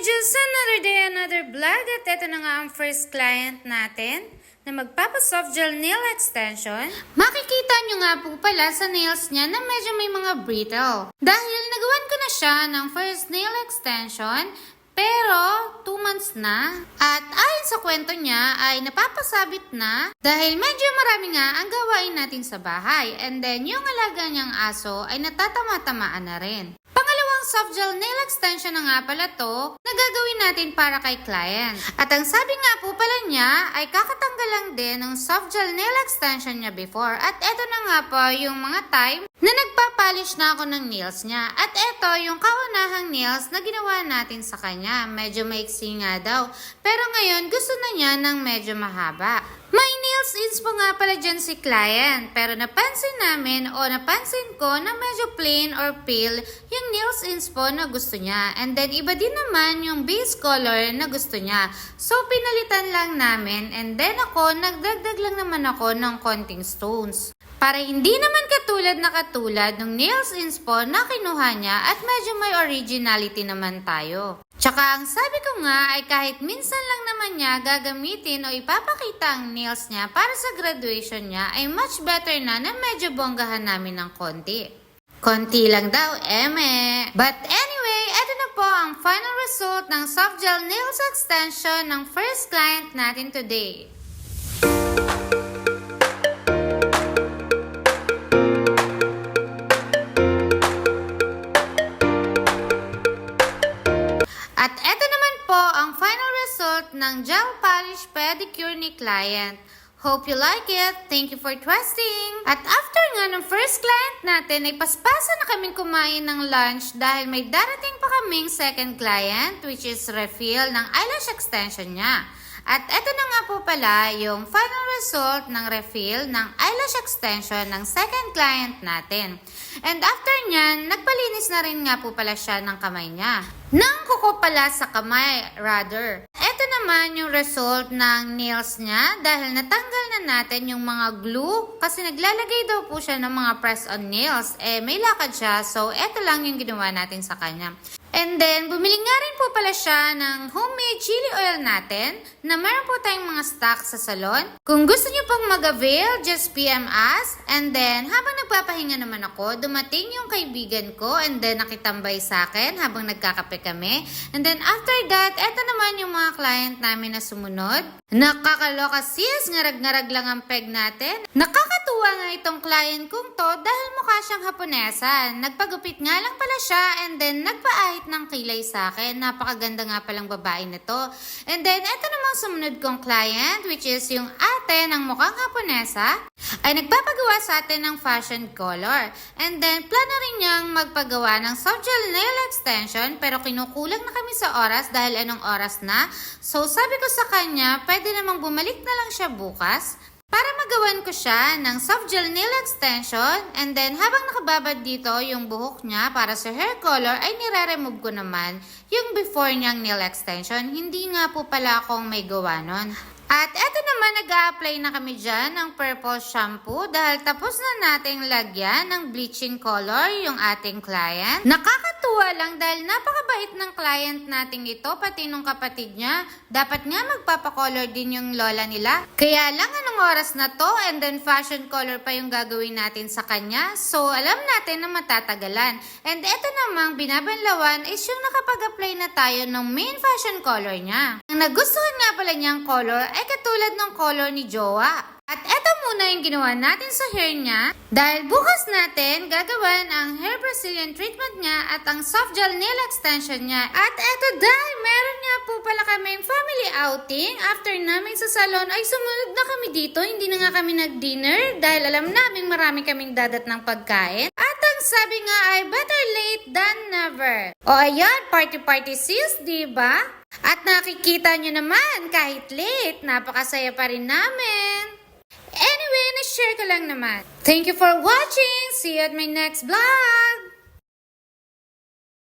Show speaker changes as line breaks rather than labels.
just another day, another vlog at ito na nga ang first client natin na magpapasoft gel nail extension. Makikita nyo nga po pala sa nails niya na medyo may mga brittle. Dahil nagawan ko na siya ng first nail extension pero 2 months na. At ayon sa kwento niya ay napapasabit na dahil medyo marami nga ang gawain natin sa bahay. And then yung alaga niyang aso ay natatama-tamaan na rin. Soft gel nail extension na nga pala to na gagawin natin para kay client. At ang sabi nga po pala niya ay kakatanggal lang din ng soft gel nail extension niya before. At eto na nga po yung mga time na nagpapolish na ako ng nails niya. At eto yung kaunahang nails na ginawa natin sa kanya. Medyo maiksi nga daw. Pero ngayon gusto na niya ng medyo mahaba. May nails inspo nga pala dyan si client, pero napansin ko na medyo plain or pale yung nails inspo na gusto niya. And then iba din naman yung base color na gusto niya. So pinalitan lang namin and then nagdagdag lang naman ako ng konting stones. Para hindi naman katulad ng nails inspo na kinuha niya at medyo may originality naman tayo. Tsaka ang sabi ko nga ay kahit minsan lang naman niya gagamitin o ipapakita ang nails niya para sa graduation niya ay much better na medyo bonggahan namin ng konti. Konti lang daw, eme. But anyway, eto na po ang final result ng soft gel nails extension ng first client natin today. At eto naman po ang final result ng gel polish pedicure ni client. Hope you like it. Thank you for trusting. At after nga ng first client natin ay paspasan na kaming kumain ng lunch dahil may darating pa kaming second client which is refill ng eyelash extension niya. At eto na nga po pala yung final result ng refill ng eyelash extension ng second client natin. And after nyan, nagpalinis na rin nga po pala siya ng kamay niya. Nang kuko pala sa kamay, rather. Eto naman yung result ng nails niya dahil natanggal na natin yung mga glue kasi naglalagay daw po siya ng mga press-on nails. May lakad siya, so eto lang yung ginawa natin sa kanya. And then, bumili nga rin po pala siya ng homemade chili oil natin na meron po tayong mga stock sa salon. Kung gusto niyo pong mag-avail, just PM us. And then, habang nagpapahinga naman ako, dumating yung kaibigan ko and then nakitambay sa akin habang nagkakape kami. And then, after that, eto naman yung mga client namin na sumunod. Nakakaloka sis, ngarag-ngarag lang ang peg natin. Nakakatuwa nga itong client kong to dahil mukha siyang Haponesan. Nagpagupit nga lang pala siya and then nagpaahit ng kilay sa akin. Napakaganda nga palang babae na to. And then, eto namang sumunod kong client, which is yung ate ng mukhang Haponesa, ay nagpapagawa sa atin ng fashion color. And then, plano rin niyang magpagawa ng soft gel nail extension, pero kinukulang na kami sa oras dahil anong oras na. So, sabi ko sa kanya, pwede namang bumalik na lang siya bukas para magawan ko siya ng soft gel nail extension. And then, habang nakababad dito yung buhok niya para sa hair color, ay nire-remove ko naman yung before niyang nail extension. Hindi nga po pala akong may gawa nun. At eto naman, nag-a-apply na kami dyan ng purple shampoo dahil tapos na nating lagyan ng bleaching color yung ating client. Nakakatuwa lang dahil napakabait ng client nating ito, pati nung kapatid niya. Dapat nga magpapakolor din yung lola nila. Kaya lang anong oras na to and then fashion color pa yung gagawin natin sa kanya. So alam natin na matatagalan. And eto namang binabanlawan is yung nakapag-apply na tayo ng main fashion color niya. Ang nagustuhan nga pala niyang color ay katulad ng color ni Jowa. At eto muna yung ginawa natin sa hair niya. Dahil bukas natin gagawan ang hair Brazilian treatment niya at ang soft gel nail extension niya. At eto dahil meron nga po pala kaming family outing. After namin sa salon ay sumunod na kami dito. Hindi na nga kami nag-dinner dahil alam namin marami kaming dadat ng pagkain. At ang sabi nga ay better late than never. O ayan, party sis, diba? At nakikita nyo naman, kahit late, napakasaya pa rin namin. Anyway, na-share ko lang naman. Thank you for watching. See you at my next vlog.